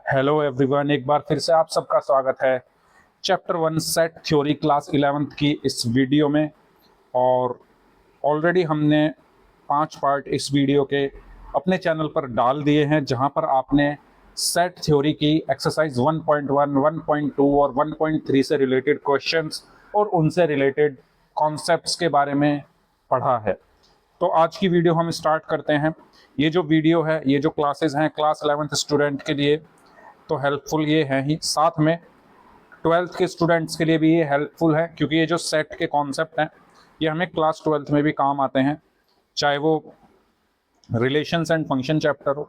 Hello everyone, एक बार फिर से आप सबका स्वागत है chapter 1 set theory class 11th की इस वीडियो में। और ऑलरेडी हमने 5 पार्ट इस वीडियो के अपने चैनल पर डाल दिए हैं, जहां पर आपने सेट थ्योरी की एक्सरसाइज 1.1, 1.2 और 1.3 से रिलेटेड क्वेश्चंस और उनसे रिलेटेड कॉन्सेप्ट्स के बारे में पढ़ा है। तो आज की वीडियो हम स्टार्ट करते हैं। ये जो वीडियो है, ये जो क्लासेस हैं क्लास 11th स्टूडेंट के लिए तो हेल्पफुल ये है ही, साथ में 12th के स्टूडेंट्स के लिए भी ये हेल्पफुल है, क्योंकि ये जो सेट के कॉन्सेप्ट हैं ये हमें क्लास 12th में भी काम आते हैं, चाहे वो रिलेशंस एंड फंक्शन चैप्टर हो,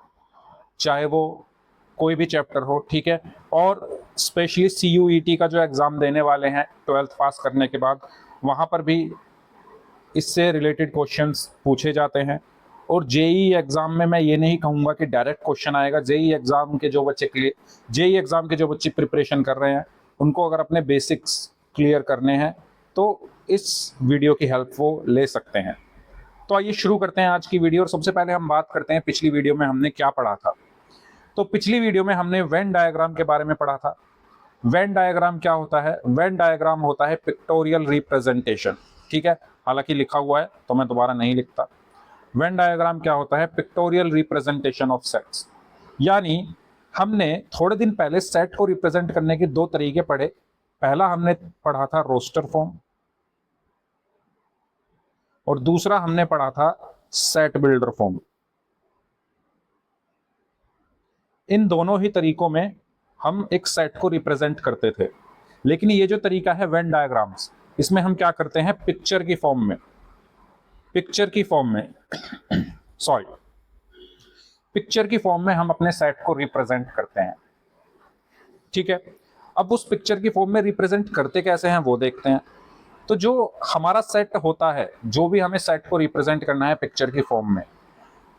चाहे वो कोई भी चैप्टर हो, ठीक है। और स्पेशली CUET का जो एग्ज़ाम देने वाले हैं 12th पास करने के बाद, वहाँ पर भी इससे रिलेटेड क्वेश्चंस पूछे जाते हैं। और जेई एग्जाम में मैं ये नहीं कहूँगा कि डायरेक्ट क्वेश्चन आएगा। जेई एग्जाम के जो बच्चे प्रिपरेशन कर रहे हैं, उनको अगर अपने बेसिक्स क्लियर करने हैं तो इस वीडियो की हेल्प वो ले सकते हैं। तो आइए शुरू करते हैं आज की वीडियो। और सबसे पहले हम बात करते हैं पिछली वीडियो में हमने क्या पढ़ा था। तो पिछली वीडियो में हमने वेन डायग्राम के बारे में पढ़ा था। वेन डायग्राम क्या होता है? वेन डायग्राम होता है पिक्टोरियल रिप्रेजेंटेशन, ठीक है। हालांकि लिखा हुआ है तो मैं दोबारा नहीं लिखता। वेन डायग्राम क्या होता है? Pictorial representation of sets. यानी हमने थोड़े दिन पहले सेट को रिप्रेजेंट करने के 2 तरीके पढ़े। पहला हमने पढ़ा था रोस्टर फॉर्म, और दूसरा हमने पढ़ा था सेट बिल्डर फॉर्म। इन दोनों ही तरीकों में हम एक सेट को रिप्रेजेंट करते थे। लेकिन ये जो तरीका है वेन डायग्राम्स, इसमें हम क्या करते हैं? पिक्चर की फॉर्म में सॉरी पिक्चर की फॉर्म में हम अपने सेट को रिप्रेजेंट करते हैं, ठीक है। अब उस पिक्चर की फॉर्म में रिप्रेजेंट करते कैसे हैं वो देखते हैं। तो जो हमारा सेट होता है, जो भी हमें सेट को रिप्रेजेंट करना है पिक्चर की फॉर्म में,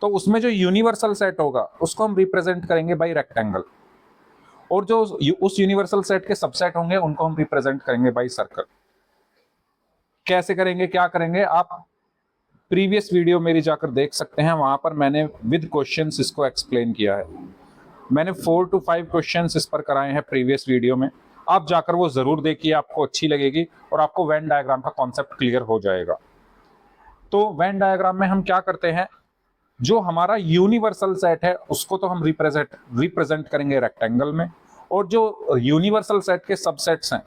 तो उसमें जो यूनिवर्सल सेट होगा उसको हम रिप्रेजेंट करेंगे बाई रेक्टेंगल, और जो उस यूनिवर्सल सेट के सबसेट होंगे उनको हम रिप्रेजेंट करेंगे बाई सर्कल। कैसे करेंगे, क्या करेंगे, आप प्रीवियस वीडियो मेरी जाकर देख सकते हैं। वहां पर मैंने विद क्वेश्चंस इसको एक्सप्लेन किया है। मैंने 4 to 5 क्वेश्चंस इस पर कराए हैं प्रीवियस वीडियो में। आप जाकर वो जरूर देखिए, आपको अच्छी लगेगी और आपको वेन डायग्राम का कॉन्सेप्ट क्लियर हो जाएगा। तो वेन डायग्राम में हम क्या करते हैं? जो हमारा यूनिवर्सल सेट है उसको तो हम रिप्रेजेंट करेंगे रेक्टेंगल में, और जो यूनिवर्सल सेट के सबसेट्स हैं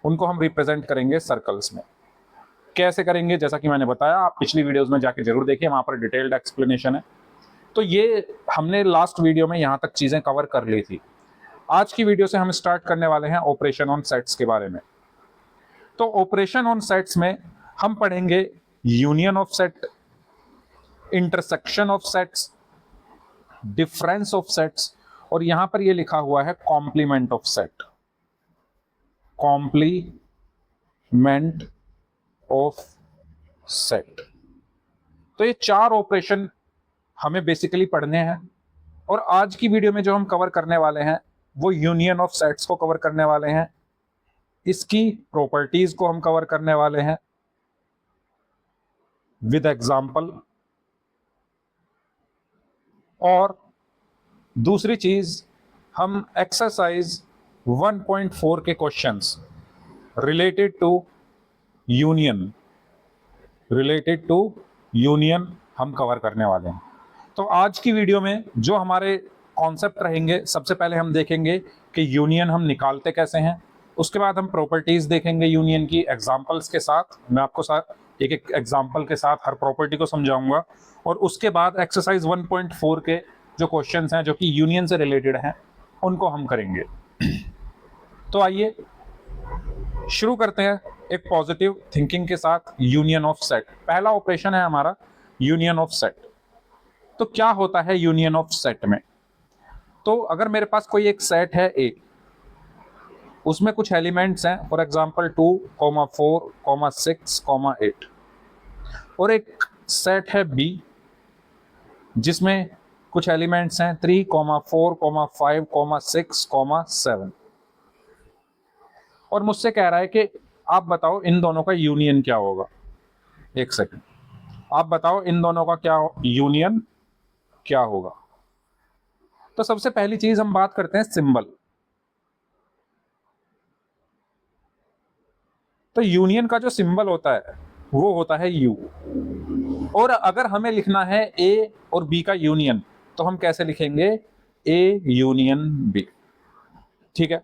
उनको हम रिप्रेजेंट करेंगे सर्कल्स में। कैसे करेंगे? जैसा कि मैंने बताया, आप पिछली वीडियोस में जाके जरूर देखिए, वहां पर डिटेल्ड एक्सप्लेनेशन है। तो ये हमने लास्ट वीडियो में यहां तक चीजें कवर कर ली थी। आज की वीडियो से हम स्टार्ट करने वाले हैं ऑपरेशन ऑन सेट्स के बारे में। तो ऑपरेशन ऑन सेट्स में हम पढ़ेंगे union of set, intersection of sets, difference of sets, और यहां पर ये लिखा हुआ है complement of set, complement of set. तो ये 4 ऑपरेशन हमें बेसिकली पढ़ने हैं। और आज की वीडियो में जो हम कवर करने वाले हैं वो यूनियन ऑफ सेट्स को कवर करने वाले हैं, इसकी प्रॉपर्टीज को हम कवर करने वाले हैं विद एग्जांपल। और दूसरी चीज, हम एक्सरसाइज 1.4 के क्वेश्चंस रिलेटेड टू यूनियन हम कवर करने वाले हैं। तो आज की वीडियो में जो हमारे कॉन्सेप्ट रहेंगे, सबसे पहले हम देखेंगे कि यूनियन हम निकालते कैसे हैं। उसके बाद हम प्रॉपर्टीज देखेंगे यूनियन की एग्जांपल्स के साथ। मैं आपको एक एक एग्जांपल के साथ हर प्रॉपर्टी को समझाऊंगा। और उसके बाद एक्सरसाइज 1.4 के जो क्वेश्चंस हैं जो कि यूनियन से रिलेटेड हैं उनको हम करेंगे। तो आइए शुरू करते हैं एक पॉजिटिव थिंकिंग के साथ। यूनियन ऑफ सेट पहला ऑपरेशन है हमारा, यूनियन ऑफ सेट। तो क्या होता है यूनियन ऑफ सेट में? तो अगर मेरे पास कोई एक सेट है ए, उसमें कुछ एलिमेंट्स हैं, फॉर एग्जांपल 2, 4, 6, 8, और एक सेट है बी जिसमें कुछ एलिमेंट्स हैं 3, 4, 5, 6, 7, और मुझसे कह रहा है कि आप बताओ इन दोनों का यूनियन क्या होगा। एक सेकंड, आप बताओ इन दोनों का क्या यूनियन क्या होगा। तो सबसे पहली चीज हम बात करते हैं सिंबल। तो यूनियन का जो सिंबल होता है वो होता है यू। और अगर हमें लिखना है ए और बी का यूनियन तो हम कैसे लिखेंगे, ए यूनियन बी। ठीक है,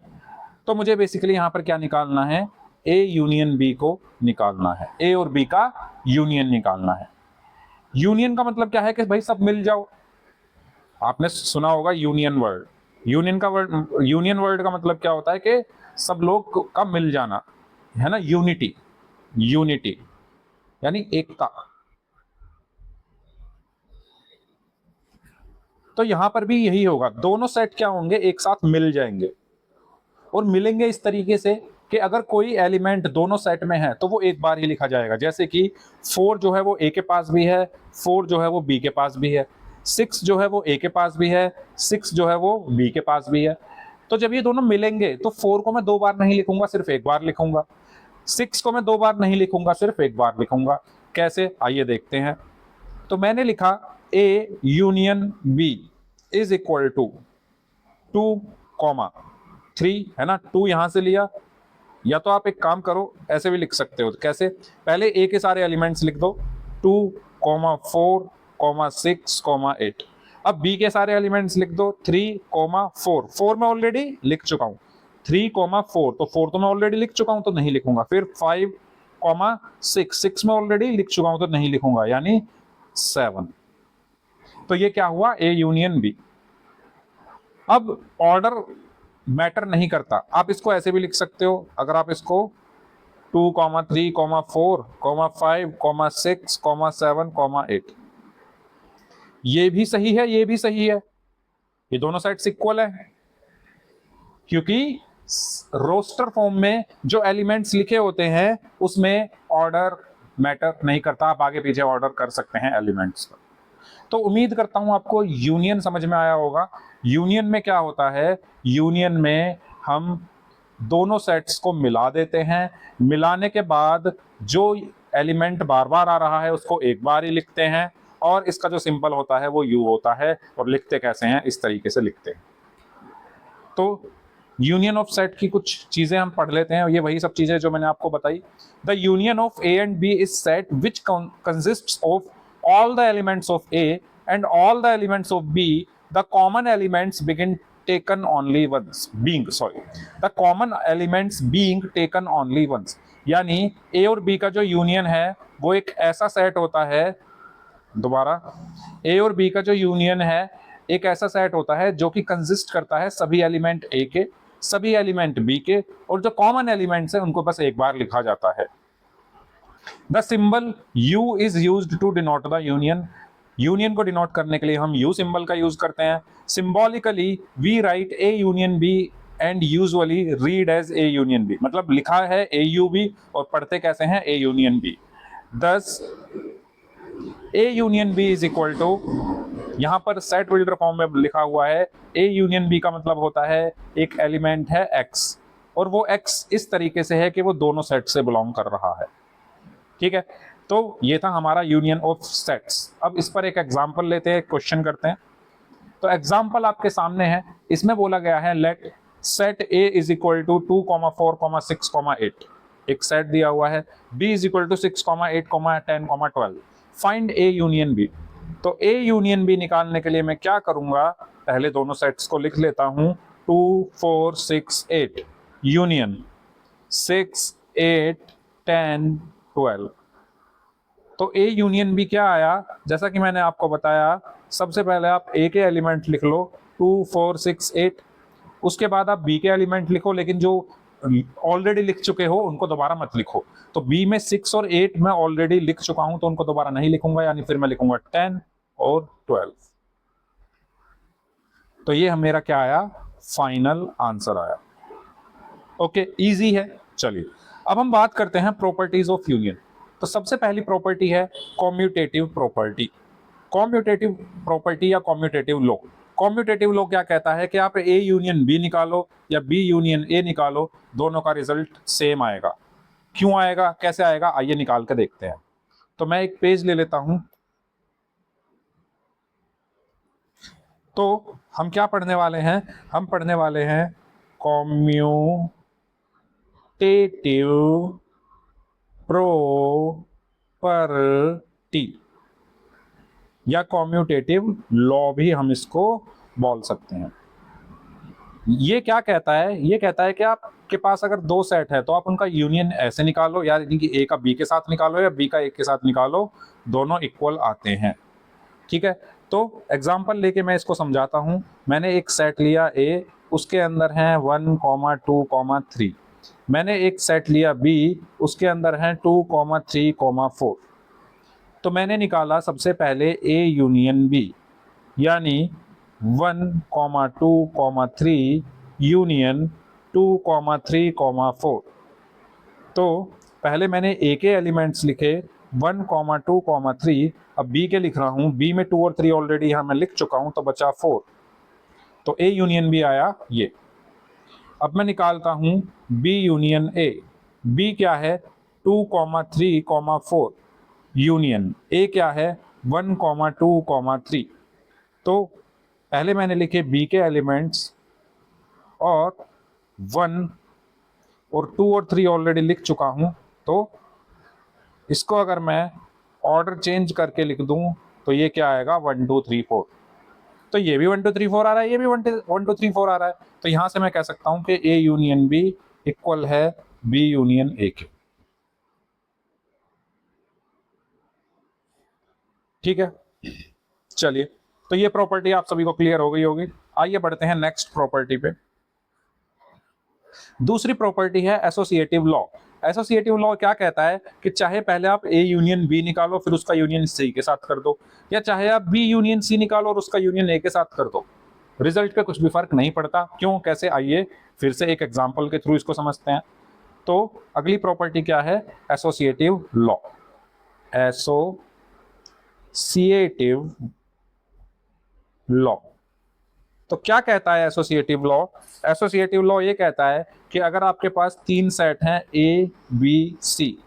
तो मुझे बेसिकली यहां पर क्या निकालना है, ए यूनियन बी को निकालना है, ए और बी का यूनियन निकालना है। यूनियन का मतलब क्या है कि भाई सब मिल जाओ। आपने सुना होगा यूनियन वर्ड। यूनियन वर्ड का मतलब क्या होता है कि सब लोग का मिल जाना, है ना, यूनिटी। यूनिटी यानी एकता। तो यहां पर भी यही होगा, दोनों सेट क्या होंगे, एक साथ मिल जाएंगे। और मिलेंगे इस तरीके से कि अगर कोई एलिमेंट दोनों सेट में है तो वो एक बार ही लिखा जाएगा। जैसे कि 4 जो है वो ए के पास भी है, 4 जो है वो बी के पास भी है, 6 जो है वो ए के पास भी है, 6 जो है वो बी के पास भी है। तो जब ये दोनों मिलेंगे तो 4 को मैं 2 बार नहीं लिखूंगा, सिर्फ एक बार लिखूंगा। 6 को मैं 2 बार नहीं लिखूंगा, सिर्फ एक बार लिखूंगा। कैसे, आइए देखते हैं। तो मैंने लिखा A union B is equal to 2,3, है ना, 2 यहां से लिया। या तो आप एक काम करो, ऐसे भी लिख सकते हो। कैसे, पहले ए के सारे एलिमेंट्स लिख दो, 2,4, 6, 8। अब बी के सारे एलिमेंट्स लिख दो, 3,4। 4 मैं ऑलरेडी लिख चुका हूं, 3,4, तो 4 तो मैं ऑलरेडी लिख चुका हूं तो नहीं लिखूंगा। फिर 5,6, 6 में ऑलरेडी लिख चुका हूं तो नहीं लिखूंगा, यानी 7। तो ये क्या हुआ, ए यूनियन बी। अब ऑर्डर मैटर नहीं करता, आप इसको ऐसे भी लिख सकते हो। अगर आप इसको 2, 3, 4, 5, 6, 7, 8, ये भी सही है, ये भी सही है, ये दोनों साइड्स इक्वल है। क्योंकि रोस्टर फॉर्म में जो एलिमेंट्स लिखे होते हैं उसमें ऑर्डर मैटर नहीं करता, आप आगे पीछे ऑर्डर कर सकते हैं एलिमेंट्स का। तो उम्मीद करता हूं आपको यूनियन समझ में आया होगा। यूनियन में क्या होता है, यूनियन में हम दोनों सेट्स को मिला देते हैं, मिलाने के बाद जो एलिमेंट बार बार आ रहा है उसको एक बार ही लिखते हैं, और इसका जो सिंबल होता है वो यू होता है। और लिखते कैसे हैं, इस तरीके से लिखते हैं। तो यूनियन ऑफ सेट की कुछ चीजें हम पढ़ लेते हैं, ये वही सब चीजें जो मैंने आपको बताई। The union of A and B is set which consists of all the elements of A and all the elements of B, the common elements taken only once, the common elements being taken only once। यानी A और B का जो union है वो एक ऐसा set होता है, दोबारा, A और B का जो यूनियन है एक ऐसा सेट होता है जो कि कंसिस्ट करता है सभी एलिमेंट A के, सभी एलिमेंट B के, और जो कॉमन एलिमेंट्स है उनको बस एक बार लिखा जाता है। The symbol U is used to denote the union। Union को डिनोट करने के लिए हम U सिंबल का यूज करते हैं। Symbolically we write A union B and usually read as A union B, मतलब लिखा है AUB और पढ़ते कैसे हैं, A union B। Thus A union B is equal to, यहां पर सेट बिल्डर फॉर्म में लिखा हुआ है A यूनियन B का मतलब होता है एक एलिमेंट है X और वो X इस तरीके से है कि वो दोनों सेट से बिलोंग कर रहा है। ठीक है, तो ये था हमारा यूनियन ऑफ सेट्स। अब इस पर एक एग्जांपल लेते हैं, क्वेश्चन करते हैं। तो एग्जांपल आपके सामने है, इसमें बोला गया है let set A is equal to 2,4, 6, 8। एक सेट दिया हुआ है, B is equal to 6, 8, 10, 12। Find A union B. तो ए यूनियन बी निकालने के लिए मैं क्या करूंगा, पहले दोनों सेट्स को लिख लेता हूं, 2, 4, 6, 8 यूनियन 6, 8, 10, 12। तो ए यूनियन बी क्या आया, जैसा कि मैंने आपको बताया, सबसे पहले आप ए के एलिमेंट लिख लो 2, 4, 6, 8। उसके बाद आप बी के एलिमेंट लिखो, लेकिन जो ऑलरेडी लिख चुके हो उनको दोबारा मत लिखो। तो बी में 6 और 8 मैं ऑलरेडी लिख चुका हूं तो उनको दोबारा नहीं लिखूंगा, यानी फिर मैं लिखूंगा 10 और 12। तो ये मेरा क्या आया, फाइनल आंसर आया। ओके, इजी है। चलिए अब हम बात करते हैं प्रॉपर्टीज ऑफ यूनियन। तो सबसे पहली प्रॉपर्टी है कॉम्यूटेटिव प्रॉपर्टी। कॉम्यूटेटिव प्रॉपर्टी या कॉम्यूटेटिव लॉ। कॉम्यूटेटिव लॉ क्या कहता है कि आप ए यूनियन बी निकालो या बी यूनियन ए निकालो, दोनों का रिजल्ट सेम आएगा। क्यों आएगा, कैसे आएगा, आइए निकाल के देखते हैं। तो मैं एक पेज ले लेता हूं, तो हम क्या पढ़ने वाले हैं? हम पढ़ने वाले हैं कॉम्यूटेटिव प्रॉपर्टी या कॉम्यूटेटिव लॉ भी हम इसको बोल सकते हैं। ये क्या कहता है? ये कहता है कि आपके पास अगर दो सेट है तो आप उनका यूनियन ऐसे निकालो, यानी कि ए का बी के साथ निकालो या बी का ए के साथ निकालो, दोनों इक्वल आते हैं। ठीक है, तो एग्जांपल लेके मैं इसको समझाता हूं। मैंने एक सेट लिया ए, उसके अंदर है 1, 2, 3। मैंने एक सेट लिया बी, उसके अंदर है 2, 3, 4। तो मैंने निकाला सबसे पहले ए यूनियन बी, यानी 1, 2, 3 यूनियन 2, 3, 4। तो पहले मैंने ए के एलिमेंट्स लिखे 1, 2, 3। अब बी के लिख रहा हूं, बी में 2 और 3 ऑलरेडी यहां मैं लिख चुका हूं, तो बचा 4। तो ए यूनियन बी आया ये। अब मैं निकालता हूं बी यूनियन ए। बी क्या है? 2, 3, 4 यूनियन ए क्या है? 1, 2, 3। तो पहले मैंने लिखे बी के एलिमेंट्स और 1 और 2 और 3 ऑलरेडी लिख चुका हूं। तो इसको अगर मैं ऑर्डर चेंज करके लिख दूं तो ये क्या आएगा? 1, 2, 3, 4। तो ये भी 1, 2, 3, 4 आ रहा है, ये भी 1, 2, 3, 4 आ रहा है। तो यहां से मैं कह सकता हूं कि ए यूनियन बी इक्वल है बी यूनियन ए के। ठीक है, चलिए, तो ये प्रॉपर्टी आप सभी को क्लियर हो गई होगी। आइए बढ़ते हैं नेक्स्ट प्रॉपर्टी पे। दूसरी प्रॉपर्टी है एसोसिएटिव लॉ। एसोसिएटिव लॉ क्या कहता है कि चाहे पहले आप ए यूनियन बी निकालो फिर उसका यूनियन सी के साथ कर दो, या चाहे आप बी यूनियन सी निकालो और उसका यूनियन ए के साथ कर दो, रिजल्ट पे कुछ भी फर्क नहीं पड़ता। क्यों, कैसे? आइए फिर से एक एग्जांपल के थ्रू इसको समझते हैं। तो अगली प्रॉपर्टी क्या है? Associative law. एसोसिएटिव लॉ तो क्या कहता है एसोसिएटिव लॉ? एसोसिएटिव लॉ ये कहता है कि अगर आपके पास 3 सेट हैं ए बी सी,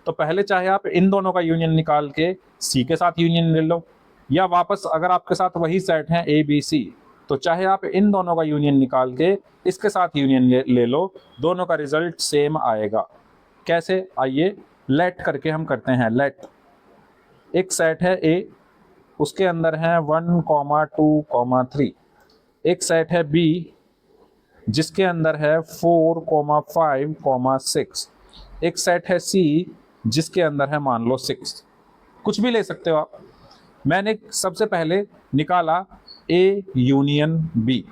तो पहले चाहे आप इन दोनों का यूनियन निकाल के सी के साथ यूनियन ले लो, या वापस अगर आपके साथ वही सेट हैं ए बी सी, तो चाहे आप इन दोनों का यूनियन निकाल के इसके साथ यूनियन ले लो, दोनों का रिजल्ट सेम आएगा। कैसे? आइए लेट करके हम करते हैं। लेट, एक सेट है ए, उसके अंदर है 1, 2, 3। एक सेट है बी जिसके अंदर है 4, 5, 6। एक सेट है सी जिसके अंदर है मान लो 6। कुछ भी ले सकते हो आप। मैंने सबसे पहले निकाला ए यूनियन बी।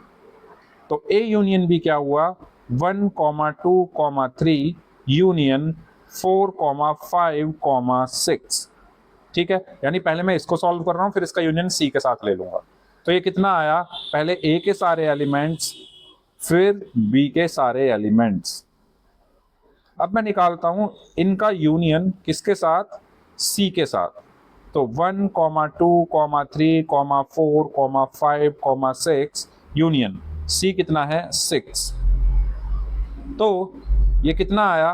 तो ए यूनियन बी क्या हुआ? 1, 2, 3 यूनियन 4, 5, 6। ठीक है, यानी पहले मैं इसको सॉल्व कर रहा हूं, फिर इसका यूनियन सी के साथ ले लूंगा। तो ये कितना आया? पहले ए के सारे एलिमेंट्स फिर बी के सारे एलिमेंट्स। अब मैं निकालता हूं इनका यूनियन किसके साथ? सी के साथ। तो 1, 2, 3, 4, 5, 6 यूनियन सी कितना है? 6। तो ये कितना आया?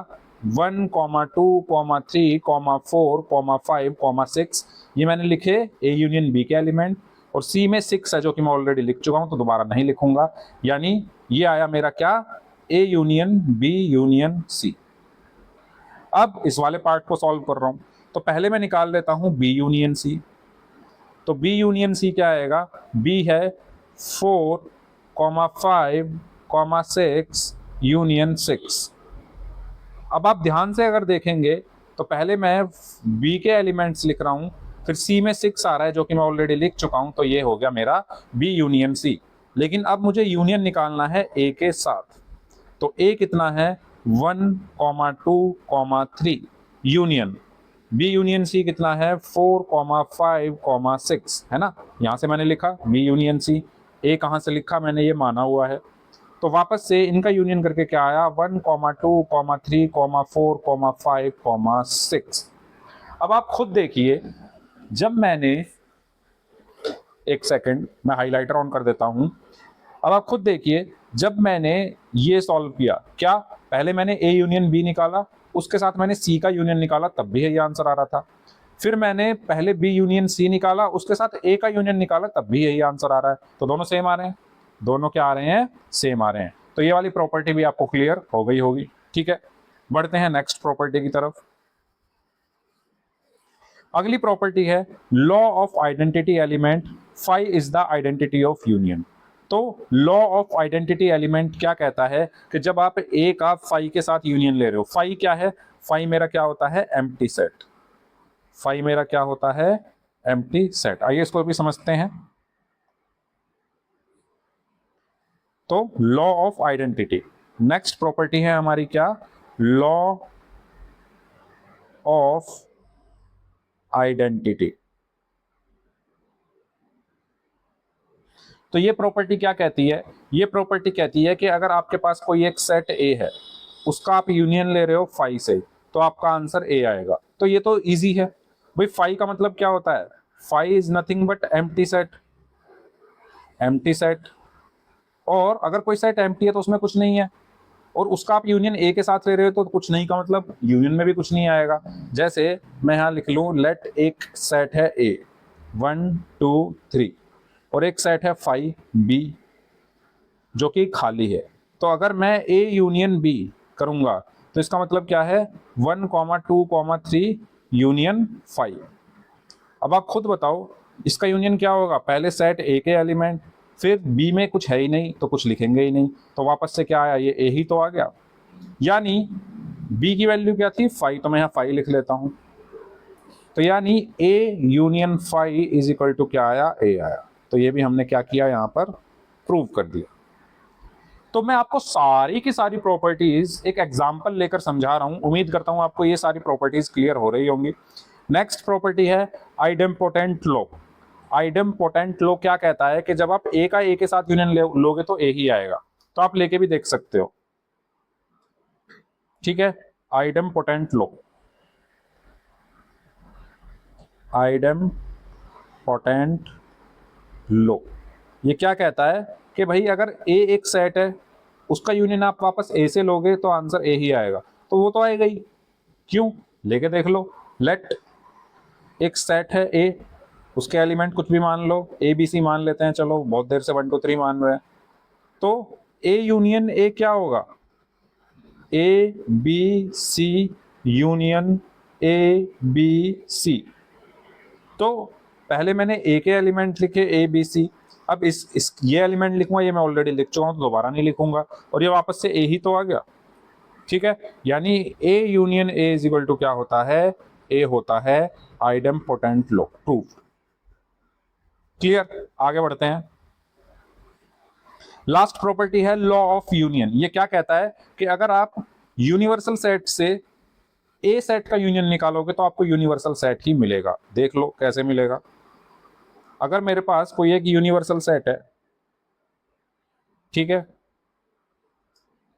1, 2, 3, 4, 5, 6। ये मैंने लिखे ए यूनियन बी के एलिमेंट, और सी में 6 है जो कि मैं ऑलरेडी लिख चुका हूं, तो दोबारा नहीं लिखूंगा। यानी ये आया मेरा क्या? A union B union C. अब इस वाले पार्ट को सॉल्व कर रहा हूं, तो पहले मैं निकाल लेता हूं बी यूनियन सी। तो बी यूनियन सी क्या आएगा? बी है 4, 5, 6 यूनियन 6। अब आप ध्यान से अगर देखेंगे तो पहले मैं बी के एलिमेंट्स लिख रहा हूं, फिर सी में 6 आ रहा है जो कि मैं ऑलरेडी लिख चुका हूं, तो ये हो गया मेरा बी यूनियन सी। लेकिन अब मुझे यूनियन निकालना है ए के साथ। तो ए कितना है? 1, 2, 3 यूनियन बी यूनियन सी कितना है? 4, 5, 6 है ना। यहां से मैंने लिखा बी यूनियन सी। ए कहां से लिखा मैंने? ये माना हुआ है। तो वापस से इनका यूनियन करके क्या आया? 1, 2, 3, 4, 5, 6। अब आप खुद देखिए, जब मैंने, एक सेकंड मैं हाइलाइटर ऑन कर देता हूं। अब आप खुद देखिए, जब मैंने ये सॉल्व किया, क्या पहले मैंने ए यूनियन बी निकाला, उसके साथ मैंने सी का यूनियन निकाला, तब भी ये आंसर आ रहा था। फिर मैंने पहले बी यूनियन सी निकाला, उसके साथ ए का यूनियन निकाला, तब भी यही आंसर आ रहा है। तो दोनों सेम आ रहे हैं, दोनों क्या आ रहे हैं, सेम आ रहे हैं। तो ये वाली प्रॉपर्टी भी आपको क्लियर हो गई होगी। ठीक है, बढ़ते हैं नेक्स्ट प्रॉपर्टी की तरफ। अगली प्रॉपर्टी है law of identity element, phi is the identity of union. तो लॉ ऑफ आइडेंटिटी एलिमेंट क्या कहता है कि जब आप ए का फाई के साथ यूनियन ले रहे हो, फाई क्या है, फाई मेरा क्या होता है, एम्प्टी सेट। फाई मेरा क्या होता है, एम्प्टी सेट। आइए इसको भी समझते हैं। तो law of identity, next property है हमारी क्या, लॉ ऑफ आइडेंटिटी। तो ये प्रॉपर्टी क्या कहती है, ये प्रॉपर्टी कहती है कि अगर आपके पास कोई एक सेट ए है, उसका आप यूनियन ले रहे हो फाई से, तो आपका आंसर ए आएगा। तो ये तो इजी है भाई, फाई का मतलब क्या होता है, phi is nothing but empty set, empty set. और अगर कोई सेट एम्प्टी है तो उसमें कुछ नहीं है, और उसका आप यूनियन ए के साथ ले रहे हो तो कुछ नहीं का मतलब यूनियन में भी कुछ नहीं आएगा। जैसे मैं यहां लिख लूं, लेट एक सेट है ए 1 2 3 और एक सेट है फाई बी जो कि खाली है। तो अगर मैं ए यूनियन बी करूंगा तो इसका मतलब क्या है, 1 2 3 यूनियन फाई। अब आप खुद बताओ इसका यूनियन क्या होगा, पहले सेट ए के एलिमेंट, फिर बी में कुछ है ही नहीं तो कुछ लिखेंगे ही नहीं, तो वापस से क्या आया, ये ए ही तो आ गया। यानी बी की वैल्यू क्या थी, फाई, तो मैं यहाँ फाई लिख लेता हूं। तो यानी A union phi is equal to क्या आया, ए आया। तो ये भी हमने क्या किया, यहां पर प्रूव कर दिया। तो मैं आपको सारी की सारी प्रॉपर्टीज एक एग्जांपल लेकर समझा रहा हूं, उम्मीद करता हूं आपको ये सारी प्रॉपर्टीज क्लियर हो रही होंगी। नेक्स्ट प्रॉपर्टी है आइडेम्पोटेंट लॉ। आइडेम्पोटेंट लॉ क्या कहता है कि जब आप ए का ए के साथ यूनियन लोगे तो ए ही आएगा। तो आप लेके भी देख सकते हो, ठीक है। आइडेम्पोटेंट लॉ, आइडेम्पोटेंट लॉ ये क्या कहता है कि भाई अगर ए एक सेट है, उसका यूनियन आप वापस ए से लोगे तो आंसर ए ही आएगा। तो वो तो आएगा ही, क्यों, लेके देख लो। लेट एक सेट है ए, उसके एलिमेंट कुछ भी मान लो, ए बी सी मान लेते हैं, चलो बहुत देर से 1 2 3 मान रहे हैं। तो ए यूनियन ए क्या होगा, A B C union A B C. तो पहले मैंने ए के एलिमेंट लिखे ए बी सी, अब इस ये एलिमेंट लिखूंगा, ये मैं ऑलरेडी लिख चुका हूं तो दोबारा नहीं लिखूंगा, और ये वापस से ए ही तो आ गया। ठीक है, यानी A union A is equal to क्या होता है, ए होता है आइडेम्पोटेंट लॉ, प्रूफ। क्लियर, आगे बढ़ते हैं। लास्ट प्रॉपर्टी है लॉ ऑफ यूनियन। ये क्या कहता है कि अगर आप यूनिवर्सल सेट से ए सेट का यूनियन निकालोगे तो आपको यूनिवर्सल सेट ही मिलेगा। देख लो कैसे मिलेगा। अगर मेरे पास कोई एक यूनिवर्सल सेट है, ठीक है,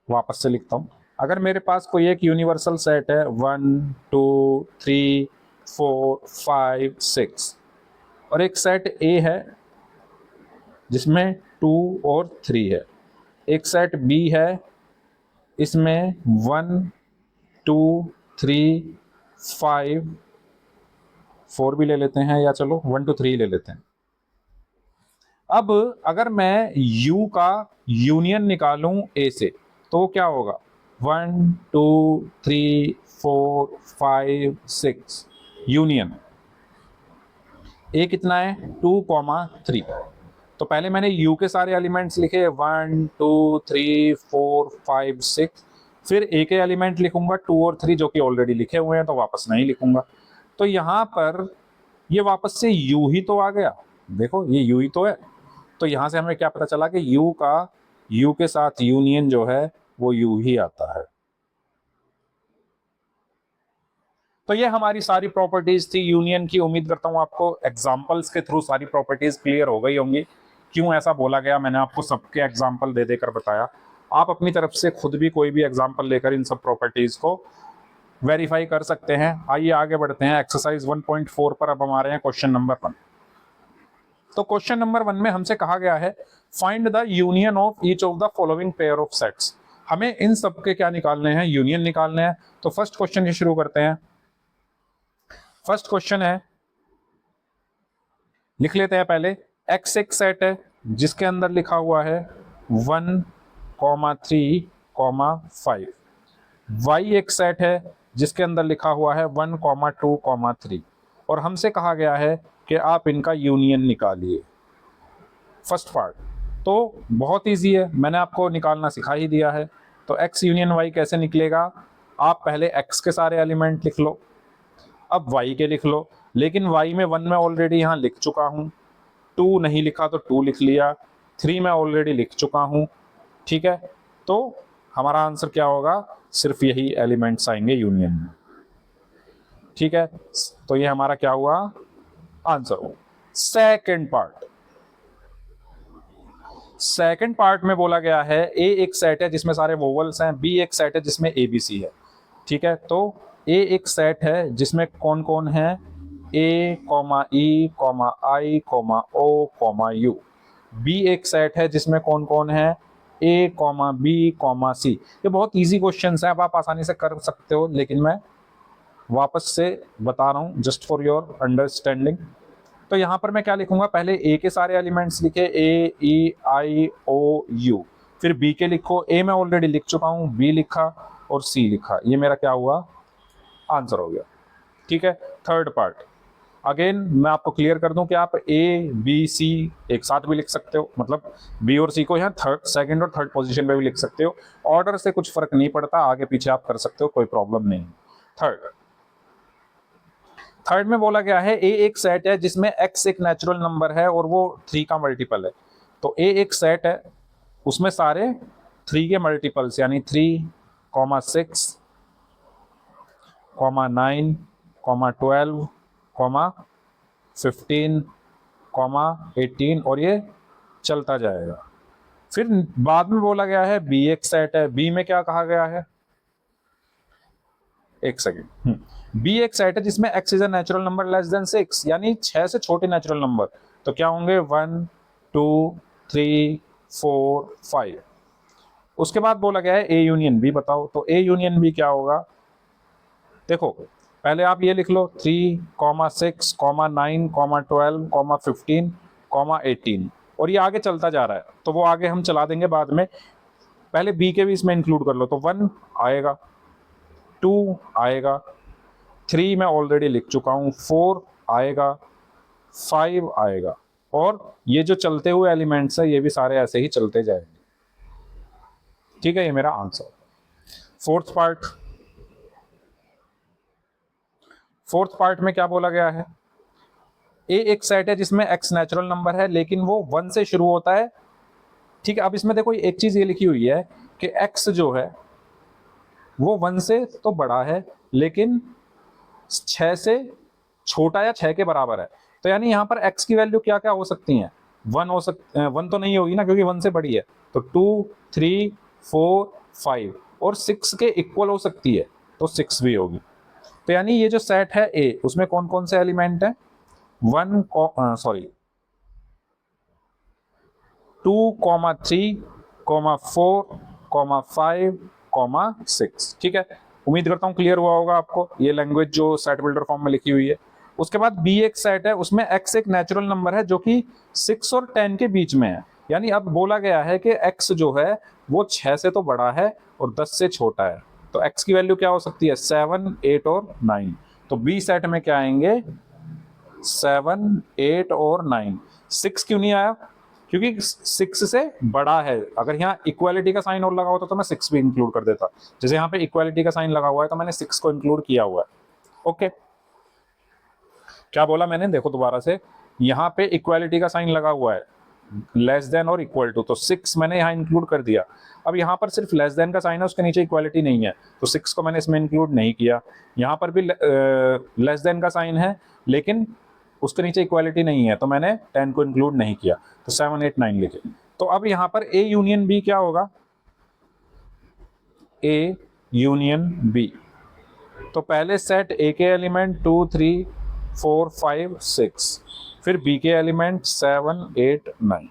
वापस से लिखता हूं, अगर मेरे पास कोई एक यूनिवर्सल सेट है 1 2 3 4 5 6 और एक सेट ए है जिसमें 2 और 3 है, एक सेट बी है इसमें 1 2 3 5 4 भी ले लेते हैं, या चलो 1 2 3 ले लेते हैं। अब अगर मैं U का यूनियन निकालूं A से तो क्या होगा, 1 2 3 4 5 6 यूनियन A कितना है 2 3। तो पहले मैंने U के सारे एलिमेंट्स लिखे 1 2 3 4 5 6, फिर A के एलिमेंट लिखूंगा 2 और 3 जो कि ऑलरेडी लिखे हुए हैं, तो वापस नहीं लिखूंगा। तो यहां पर ये वापस से U ही तो आ गया, देखो ये U ही तो है। तो यहां से हमें क्या पता चला कि U का U के साथ यूनियन जो है वो U ही आता है। तो ये हमारी सारी प्रॉपर्टीज थी यूनियन की। उम्मीद करता हूं आपको एग्जांपल्स के थ्रू सारी प्रॉपर्टीज क्लियर हो गई होंगी। क्यों ऐसा बोला गया, मैंने आपको सबके एग्जांपल दे देकर बताया। आप अपनी तरफ से खुद भी कोई भी एग्जांपल लेकर इन सब प्रॉपर्टीज को वेरीफाई कर सकते हैं। आइए आगे बढ़ते हैं। एक्सरसाइज 1.4 पर अब हम आ रहे हैं क्वेश्चन नंबर 1। तो क्वेश्चन नंबर 1 में हमसे कहा गया है find the union of each of the following pair of sets. हमें इन सब के क्या निकालने हैं, यूनियन निकालने हैं। तो फर्स्ट क्वेश्चन से शुरू करते हैं। फर्स्ट क्वेश्चन है, लिख लेते हैं पहले। एक्स एक सेट है जिसके अंदर लिखा हुआ है 1, 3, 5। वाई एक सेट है जिसके अंदर लिखा हुआ है 1, 2, 3। और हमसे कहा गया है कि आप इनका यूनियन निकालिए। फर्स्ट पार्ट तो बहुत इजी है, मैंने आपको निकालना सिखा ही दिया है। तो x यूनियन y कैसे निकलेगा, आप पहले x के सारे एलिमेंट लिख लो, अब y के लिख लो। लेकिन y में 1 मैं ऑलरेडी यहाँ लिख चुका हूँ, 2 नहीं लिखा तो 2 लिख लिया, 3 मैं ऑलरेडी लिख चुका हूँ। ठीक है, तो हमारा आंसर क्या होगा, सिर्फ यही एलिमेंट्स आएंगे यूनियन में। ठीक है, तो ये हमारा क्या हुआ, आंसर हो। सेकंड पार्ट में बोला गया है ए एक सेट है जिसमें सारे वोवल्स हैं, बी एक सेट है जिसमें ए बी सी है। ठीक है, तो ए एक सेट है जिसमें कौन कौन है, A comma E comma I comma O comma U. B एक सेट है जिसमें कौन कौन है, A comma B comma C. ये बहुत इजी क्वेश्चंस हैं, अब आप आसानी से कर सकते हो, लेकिन मैं वापस से बता रहा हूँ जस्ट फॉर योर अंडरस्टैंडिंग। तो यहाँ पर मैं क्या लिखूंगा, पहले ए के सारे एलिमेंट्स लिखे, ए ई आई ओ यू। फिर बी के लिखो, ए मैं ऑलरेडी लिख चुका हूँ, बी लिखा और सी लिखा। ये मेरा क्या हुआ, आंसर हो गया। ठीक है, थर्ड पार्ट अगेन मैं आपको क्लियर कर दूं कि आप ए बी सी एक साथ भी लिख सकते हो, मतलब बी और सी को यहाँ सेकंड और थर्ड पोजीशन पे भी लिख सकते हो। ऑर्डर से कुछ फर्क नहीं पड़ता, आगे पीछे आप कर सकते हो, कोई प्रॉब्लम नहीं। थर्ड में बोला गया है ए एक सेट है जिसमें x एक नेचुरल नंबर है और वो 3 का मल्टीपल है। तो ए एक सेट है उसमें सारे 3 के मल्टीपल्स यानी 3, 6, 9, 12, 15, 18 और ये चलता जाएगा। फिर बाद में बोला गया है बी एक सेट है, बी में क्या कहा गया है, एक सेकेंड, बी एक सेट है जिसमें x is a natural number less than 6, यानी 6 से छोटे नेचुरल नंबर। तो क्या होंगे, 1, 2, 3, 4, 5। उसके बाद बोला गया है ए यूनियन बी बताओ। तो ए यूनियन बी क्या होगा, देखो पहले आप ये लिख लो 3, 6, 9, 12, 15, 18 और ये आगे चलता जा रहा है, तो वो आगे हम चला देंगे बाद में। पहले बी के भी इसमें इंक्लूड कर लो, तो 1 आएगा, 2 आएगा, 3 मैं ऑलरेडी लिख चुका हूं, 4 आएगा, 5 आएगा और ये जो चलते हुए एलिमेंट्स है ये भी सारे ऐसे ही चलते जाएंगे। ठीक है, ये मेरा आंसर। फोर्थ पार्ट में क्या बोला गया है, ए एक सेट है जिसमें x नेचुरल नंबर है लेकिन वो 1 से शुरू होता है। ठीक है, अब इसमें देखो एक चीज ये लिखी हुई है कि x जो है वो 1 से तो बड़ा है लेकिन 6 से छोटा या 6 के बराबर है। तो यानी यहाँ पर x की वैल्यू क्या क्या हो सकती है, 1 तो नहीं होगी ना क्योंकि 1 से बड़ी है, तो 2, 3, 4, 5 और 6 के इक्वल हो सकती है, तो 6 भी होगी। तो यानी ये जो सेट है A उसमें कौन कौन से एलिमेंट है, 2, 3, 4, 5, 6। ठीक है, उम्मीद करता हूं क्लियर हुआ होगा आपको ये लैंग्वेज जो सेट बिल्डर फॉर्म में लिखी हुई है। उसके बाद बी एक सेट है उसमें x एक नेचुरल नंबर है जो कि 6 और 10 के बीच में है। यानी अब बोला गया है कि x जो है वो 6 से तो बड़ा है और 10 से छोटा है, तो x की वैल्यू क्या हो सकती है, 7, 8 और 9। तो बी सेट में क्या आएंगे, 7, 8 और 9। 6 क्यों नहीं आया, क्योंकि 6 से बड़ा है। अगर यहाँ इक्वालिटी का साइन और लगा होता तो मैं 6 भी इंक्लूड कर देता, जैसे यहाँ पे इक्वालिटी का साइन लगा हुआ है तो मैंने 6 को इंक्लूड किया हुआ है। ओके, क्या बोला मैंने, देखो दोबारा से, यहाँ पे इक्वालिटी का साइन लगा हुआ है, लेस देन और इक्वल टू, तो 6 मैंने यहाँ इंक्लूड कर दिया। अब यहाँ पर सिर्फ लेस देन का साइन है, उसके नीचे इक्वालिटी नहीं है, तो 6 को मैंने इसमें इंक्लूड नहीं किया। यहाँ पर भी लेस देन का साइन है लेकिन उसके नीचे इक्वालिटी नहीं है, तो मैंने 10 को इंक्लूड नहीं किया, तो 7, 8, 9 लिखे। तो अब यहाँ पर ए यूनियन बी क्या होगा, ए यूनियन बी। तो पहले सेट ए के एलिमेंट 2, 3, 4, 5, 6, फिर बी के एलिमेंट 7, 8, 9।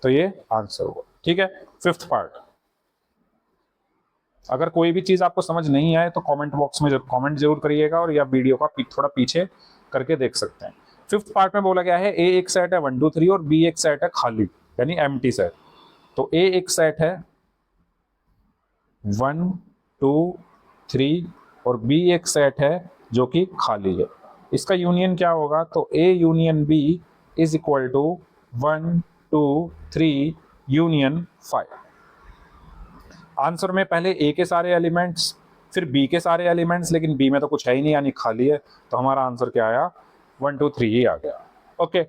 तो ये आंसर होगा। ठीक है, फिफ्थ पार्ट अगर कोई भी चीज आपको समझ नहीं आए तो कमेंट बॉक्स में कमेंट जरूर करिएगा, और या वीडियो का थोड़ा पीछे करके देख सकते हैं। फिफ्थ पार्ट में बोला गया है ए एक सेट है 1 2 3 और बी एक सेट है खाली, यानी एम्प्टी सेट। तो ए एक सेट है 1 2 3 और बी एक सेट है जो कि खाली है। इसका यूनियन क्या होगा? तो A union B is equal to 1 2 3 union 5। Answer में पहले ए के सारे एलिमेंट्स, फिर बी के सारे एलिमेंट्स, लेकिन बी में तो कुछ है ही नहीं यानी खाली है, तो हमारा आंसर क्या आया? 1 2 3 ही आ गया। ओके,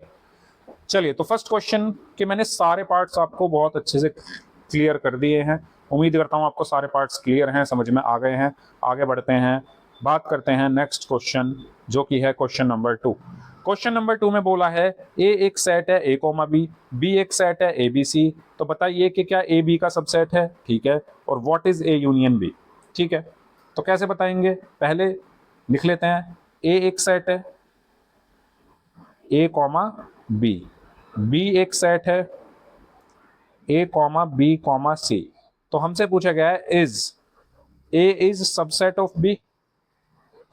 चलिए, तो फर्स्ट क्वेश्चन के मैंने सारे पार्ट्स आपको बहुत अच्छे से क्लियर कर दिए हैं। उम्मीद करता हूं आपको सारे पार्ट्स क्लियर हैं, समझ में आ गए हैं। आगे बढ़ते हैं, बात करते हैं नेक्स्ट क्वेश्चन, जो कि है क्वेश्चन नंबर 2। क्वेश्चन नंबर 2 में बोला है ए एक सेट है ए कोमा बी एक सेट है ए बी सी। तो बताइए कि क्या ए बी का सबसेट है? ठीक है। और what is A union B? ठीक है, तो कैसे बताएंगे? पहले लिख लेते हैं, ए एक सेट है ए कॉमा बी एक सेट है A comma B comma C. तो हमसे पूछा गया है is A is subset of B.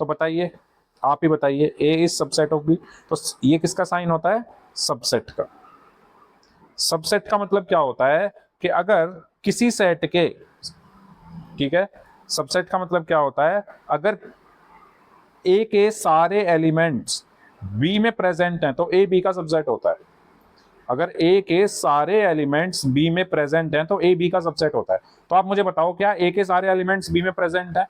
तो बताइए, आप ही बताइए, A is subset of B. तो ये किसका साइन होता है? सबसेट का। सबसेट का मतलब क्या होता है कि अगर किसी सेट के, ठीक है, सबसेट का मतलब क्या होता है? अगर ए के सारे एलिमेंट्स बी में प्रेजेंट हैं तो ए बी का सबसेट होता है। अगर ए के सारे एलिमेंट्स बी में प्रेजेंट हैं तो ए बी का सबसेट होता है। तो आप मुझे बताओ, क्या ए के सारे एलिमेंट्स बी में प्रेजेंट है?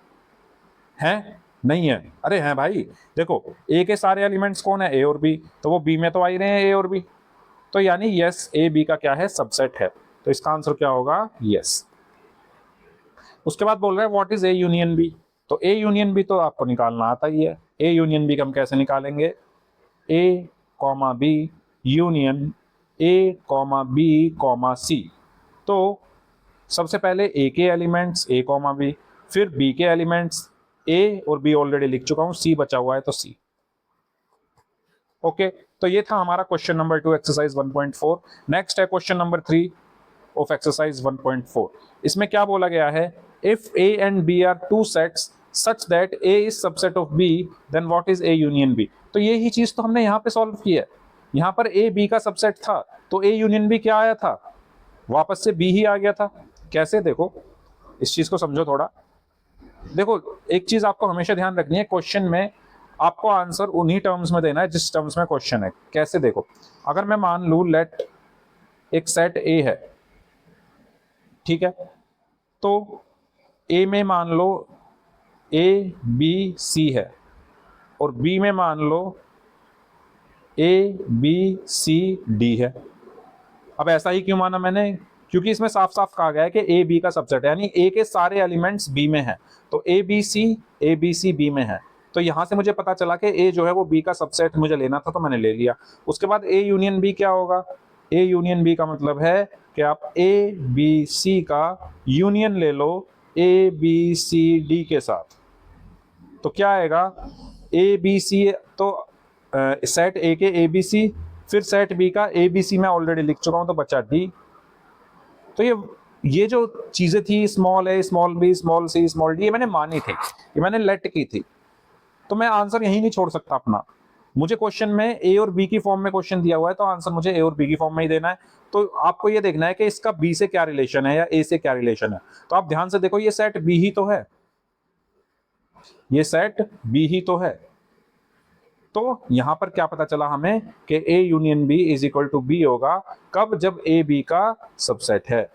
हैं? नहीं है? अरे हैं भाई, देखो ए के सारे एलिमेंट्स कौन है? ए और बी, तो वो बी में तो आ ही रहे हैं, ए और बी। तो यानी यस, ए बी का क्या है? सबसेट है। तो इसका आंसर क्या होगा? यस। उसके बाद बोल रहे हैं what is A union B. तो ए यूनियन बी तो आपको निकालना आता ही है। ए यूनियन बी हम कैसे निकालेंगे? A comma B union A comma B comma C. तो सबसे पहले ए के एलिमेंट्स ए कॉमा बी, फिर बी के एलिमेंट्स ए और बी ऑलरेडी लिख चुका हूं, सी बचा हुआ है तो सी। ओके, तो ये था हमारा क्वेश्चन नंबर 2 एक्सरसाइज 1.4। नेक्स्ट है क्वेश्चन नंबर 3 ऑफ एक्सरसाइज 1.4। इसमें क्या बोला गया है? If A and B are two sets such that A is subset of B, then what is A union B. तो यही चीज तो हमने यहाँ पे सॉल्व की है। यहाँ पर ए बी का सबसेट था, तो ए यूनियन बी क्या आया था? वापस से बी ही आ गया था। कैसे? देखो, इस चीज को समझो थोड़ा। देखो, एक चीज आपको हमेशा ध्यान रखनी है, क्वेश्चन में आपको आंसर उन्हीं टर्म्स में देना है जिस टर्म्स में क्वेश्चन है। कैसे? देखो, अगर मैं मान लू लेट एक सेट ए है, ठीक है, तो ए में मान लो ए बी सी है और बी में मान लो ए बी सी डी है। अब ऐसा ही क्यों माना मैंने? क्योंकि इसमें साफ साफ कहा गया है कि ए बी का सबसेट है, यानी ए के सारे एलिमेंट्स बी में हैं। तो ए बी सी बी में है। तो यहां से मुझे पता चला कि ए जो है वो बी का सबसेट मुझे लेना था, तो मैंने ले लिया। उसके बाद ए यूनियन बी क्या होगा? ए यूनियन बी का मतलब है कि आप ए बी सी का यूनियन ले लो ए बी सी डी के साथ। तो क्या आएगा? ए बी सी, तो सेट ए के ए बी सी, फिर सेट बी का ए बी सी मैं ऑलरेडी लिख चुका हूं, तो बचा डी। तो ये जो चीजें थी, स्मॉल ए small B small C small D, ये मैंने मानी थी, ये मैंने लेट की थी। तो मैं आंसर यही नहीं छोड़ सकता अपना। मुझे क्वेश्चन में ए और बी की फॉर्म में क्वेश्चन दिया हुआ है, तो आंसर मुझे ए और बी की फॉर्म में ही देना है। तो आपको ये देखना है कि इसका बी से क्या रिलेशन है या ए से क्या रिलेशन है। तो आप ध्यान से देखो, ये सेट बी ही तो है, ये सेट बी ही तो है। तो यहां पर क्या पता चला हमें कि A union B is equal to B होगा। कब? जब ए बी का सबसेट है।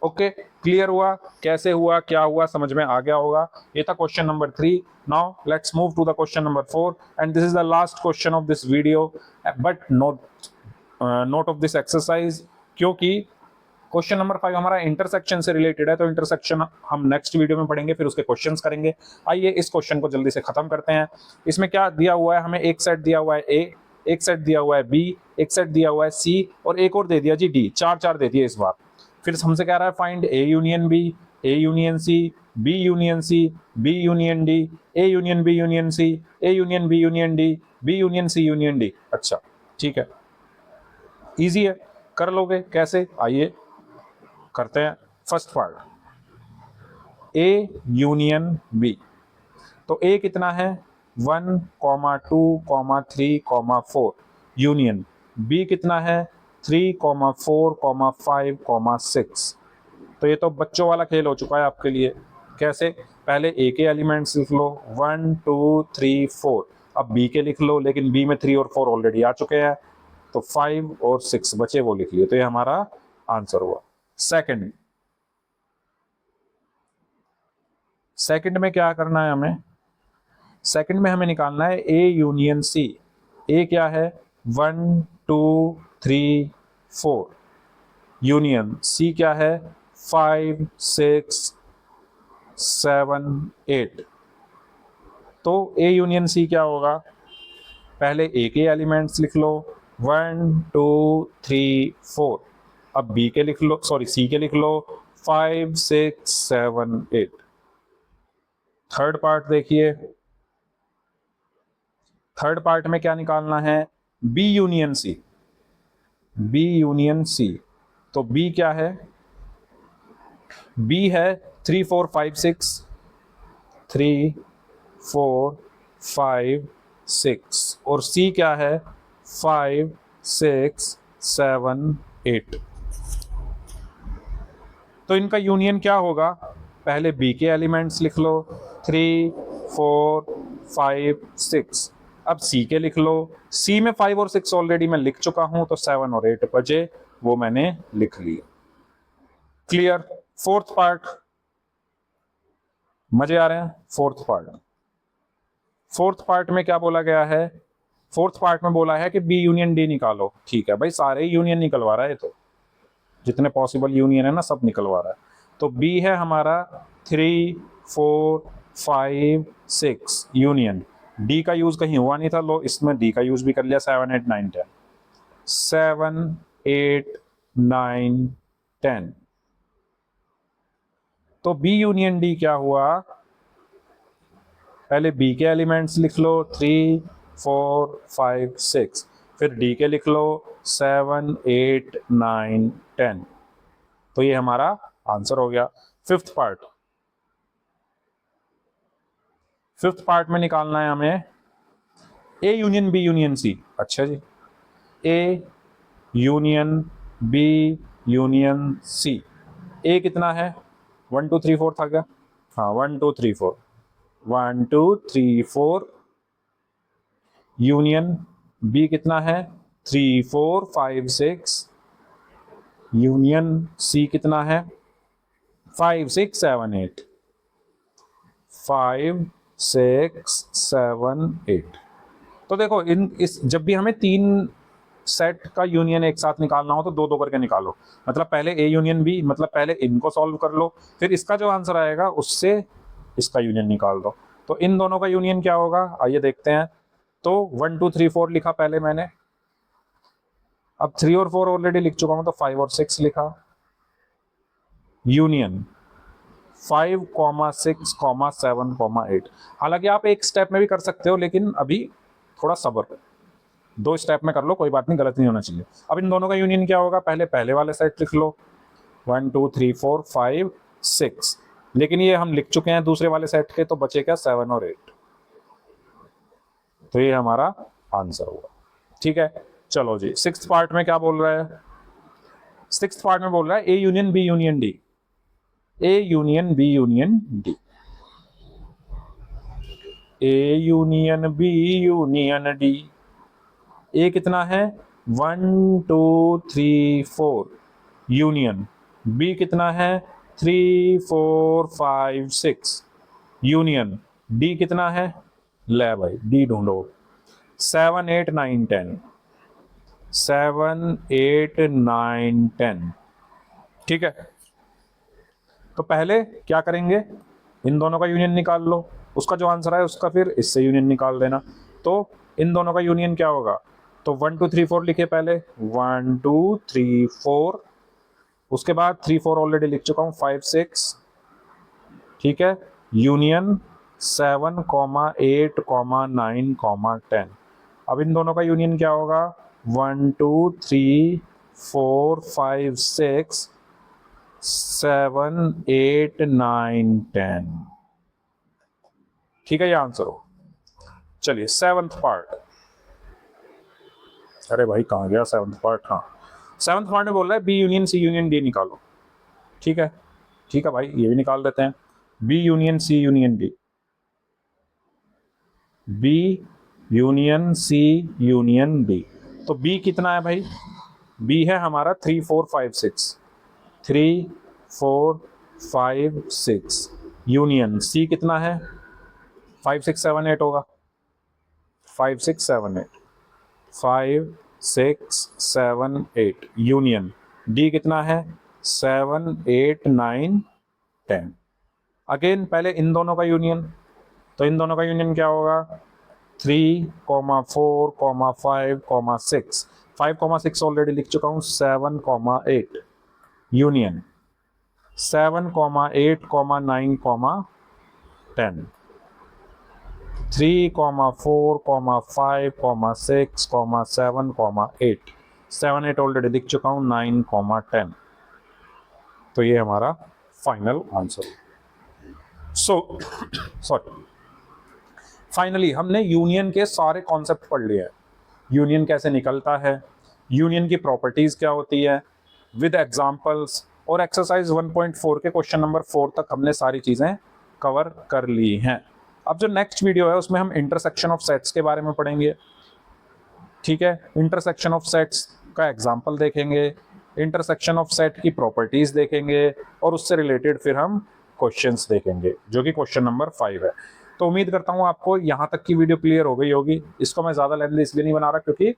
ओके, क्लियर हुआ? कैसे हुआ, क्या हुआ, समझ में आ गया होगा। ये था question number 3। Now let's move to the question number 4 and this is the last question of this video, but not of this exercise, क्योंकि क्वेश्चन नंबर 5 हमारा इंटरसेक्शन से रिलेटेड है। तो इंटरसेक्शन हम नेक्स्ट वीडियो में पढ़ेंगे, फिर उसके क्वेश्चंस करेंगे। आइए इस क्वेश्चन को जल्दी से खत्म करते हैं। इसमें क्या दिया हुआ है हमें? एक सेट दिया हुआ है ए, एक सेट दिया हुआ है बी, एक सेट दिया हुआ है सी और एक और दे दिया जी डी। चार दे दिए इस बार। फिर हमसे कह रहा है find A union B, A union C, B union C, B union D, A union B union C, A union B union D, B union C union D. अच्छा, ठीक है, इजी है, कर लोगे। कैसे? आइए करते हैं। First part, A union B. तो ए कितना है 1, 2, 3, 4 यूनियन। बी कितना है 3, 4, 5, 6। तो ये तो बच्चों वाला खेल हो चुका है आपके लिए। कैसे? पहले ए के एलिमेंट्स लिख लो 1, 2, 3, 4। अब बी के लिख लो, लेकिन बी में 3 और 4 ऑलरेडी आ चुके हैं, तो 5 और 6 बचे, वो लिख लिए। तो ये हमारा आंसर हुआ। सेकंड में क्या करना है हमें? सेकंड में हमें निकालना है ए यूनियन सी। ए क्या है 1, 2, 3, 4 यूनियन। सी क्या है 5, 6, 7, 8। तो ए यूनियन सी क्या होगा? पहले ए के एलिमेंट्स लिख लो 1, 2, 3, 4। अब बी के लिख लो, सॉरी सी के लिख लो 5, 6, 7, 8। थर्ड पार्ट देखिए। थर्ड पार्ट में क्या निकालना है? B union C. B union C. तो बी क्या है? बी है 3, 4, 5, 6। 3, 4, 5, 6। और सी क्या है 5, 6, 7, 8। तो इनका यूनियन क्या होगा? पहले बी के एलिमेंट्स लिख लो 3, 4, 5, 6। अब सी के लिख लो। सी में 5 और 6 ऑलरेडी मैं लिख चुका हूं, तो 7 और 8 बचे, वो मैंने लिख लिया। क्लियर? फोर्थ पार्ट मजे आ रहे हैं? फोर्थ पार्ट में क्या बोला गया है? फोर्थ पार्ट में बोला है कि बी यूनियन डी निकालो। ठीक है भाई, सारे यूनियन निकलवा रहा है, तो जितने पॉसिबल यूनियन है ना सब निकलवा रहा है। तो बी है हमारा 3, 4, 5, 6 यूनियन। डी का यूज कहीं हुआ नहीं था, लो इसमें डी का यूज भी कर लिया 7, 8, 9, 10। 7, 8, 9, 10। तो बी यूनियन डी क्या हुआ? पहले बी के एलिमेंट्स लिख लो 3, 4, 5, 6। फिर डी के लिख लो 7, 8, 9, 10। तो ये हमारा आंसर हो गया। फिफ्थ पार्ट में निकालना है हमें A union B union C. अच्छा जी, A union B union C. A कितना है 1, 2, 3, 4 था क्या? हाँ 1, 2, 3, 4। 1, 2, 3, 4 यूनियन। बी कितना है 3, 4, 5, 6 यूनियन। सी कितना है 5, 6, 7, 8। 5, 6, 7, 8। तो देखो इस जब भी हमें 3 सेट का यूनियन एक साथ निकालना हो तो 2-2 करके निकालो। मतलब पहले ए यूनियन बी, मतलब पहले इनको सॉल्व कर लो, फिर इसका जो आंसर आएगा उससे इसका यूनियन निकाल दो। तो इन दोनों का यूनियन क्या होगा, आइए देखते हैं। तो 1, 2, 3, 4 लिखा पहले मैंने। अब 3 और 4 ऑलरेडी लिख चुका हूं, तो 5 और 6 लिखा। यूनियन 5, 6, 7, 8। हालांकि आप एक स्टेप में भी कर सकते हो, लेकिन अभी थोड़ा सब्र, 2 स्टेप में कर लो, कोई बात नहीं, गलत नहीं होना चाहिए। अब इन दोनों का यूनियन क्या होगा? पहले वाले सेट लिख लो 1, 2, 3, 4, 5, 6। लेकिन ये हम लिख चुके हैं दूसरे वाले सेट के, तो बचे क्या 7 और 8। तो ये हमारा आंसर हुआ। ठीक है, चलो जी। सिक्स्थ पार्ट में क्या बोल रहा है? सिक्स्थ पार्ट में बोल रहा है A union B union D. A union B union D. A union B union D. A कितना है 1, 2, 3, 4 यूनियन। बी कितना है 3, 4, 5, 6 यूनियन। डी कितना है? ले भाई डी ढूंढो। 7, 8, 9, 10। 7, 8, 9, 10। ठीक है, तो पहले क्या करेंगे, इन दोनों का यूनियन निकाल लो। उसका जो आंसर है उसका फिर इससे यूनियन निकाल देना। तो इन दोनों का यूनियन क्या होगा? तो 1, 2, 3, 4 लिखे पहले 1, 2, 3, 4। उसके बाद 3, 4 ऑलरेडी लिख चुका हूं, 5, 6। ठीक है, यूनियन 7, 8, 9, 10। अब इन दोनों का यूनियन क्या होगा? 1, 2, 3, 4, 5, 6, 7, 8, 9, 10। ठीक है, ये आंसर हो। चलिए 7th पार्ट। अरे भाई कहाँ गया 7th पार्ट? हाँ, 7th पार्ट में बोल रहा है B union C union D निकालो। ठीक है, ठीक है भाई, ये भी निकाल देते हैं। B union C union D, B union C union D. तो बी कितना है भाई? बी है हमारा 3, 4, 5, 6। 3, 4, 5, 6। यूनियन सी कितना है? 5, 6, 7, 8 होगा। 5, 6, 7, 8। 5, 6, 7, 8। यूनियन डी कितना है? 7, 8, 9, 10। अगेन पहले इन दोनों का यूनियन, तो इन दोनों का यूनियन क्या होगा? 3, 4, 5, 6। 5, 6 ऑलरेडी लिख चुका हूं। 7, 8 यूनियन 7, 8, 9, 10। 3, 4, 5, 6, 7, 8। 7, 8 ऑलरेडी लिख चुका हूं। 9, 10। तो ये हमारा फाइनल आंसर। सॉरी, फाइनली हमने यूनियन के सारे कॉन्सेप्ट पढ़ लिए हैं। यूनियन कैसे निकलता है, यूनियन की प्रॉपर्टीज क्या होती है, विद एग्जांपल्स, और एक्सरसाइज 1.4 के क्वेश्चन नंबर 4 तक हमने सारी चीजें कवर कर ली हैं। अब जो नेक्स्ट वीडियो है उसमें हम इंटरसेक्शन ऑफ सेट्स के बारे में पढ़ेंगे। ठीक है, इंटरसेक्शन ऑफ सेट्स का एग्जाम्पल देखेंगे, इंटरसेक्शन ऑफ सेट की प्रॉपर्टीज देखेंगे, और उससे रिलेटेड फिर हम क्वेश्चंस देखेंगे, जो कि क्वेश्चन नंबर 5 है। तो उम्मीद करता हूँ आपको यहाँ तक की वीडियो क्लियर हो गई होगी। इसको मैं ज़्यादा लेंथी इसलिए नहीं बना रहा क्योंकि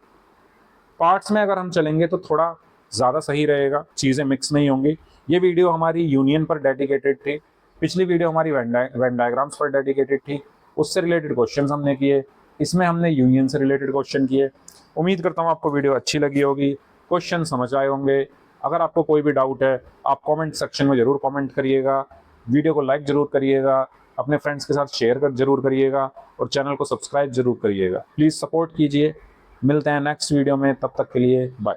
पार्ट्स में अगर हम चलेंगे तो थोड़ा ज़्यादा सही रहेगा, चीज़ें मिक्स नहीं होंगी। ये वीडियो हमारी यूनियन पर डेडिकेटेड थी, पिछली वीडियो हमारी वेन डायग्राम्स पर डेडिकेटेड थी, उससे रिलेटेड क्वेश्चन हमने किए, इसमें हमने यूनियन से रिलेटेड क्वेश्चन किए। उम्मीद करता हूँ आपको वीडियो अच्छी लगी होगी, क्वेश्चन समझ आए होंगे। अगर आपको कोई भी डाउट है आप कमेंट सेक्शन में ज़रूर कमेंट करिएगा, वीडियो को लाइक ज़रूर करिएगा, अपने फ्रेंड्स के साथ शेयर जरूर करिएगा, और चैनल को सब्सक्राइब जरूर करिएगा। प्लीज़ सपोर्ट कीजिए। मिलते हैं नेक्स्ट वीडियो में, तब तक के लिए बाय।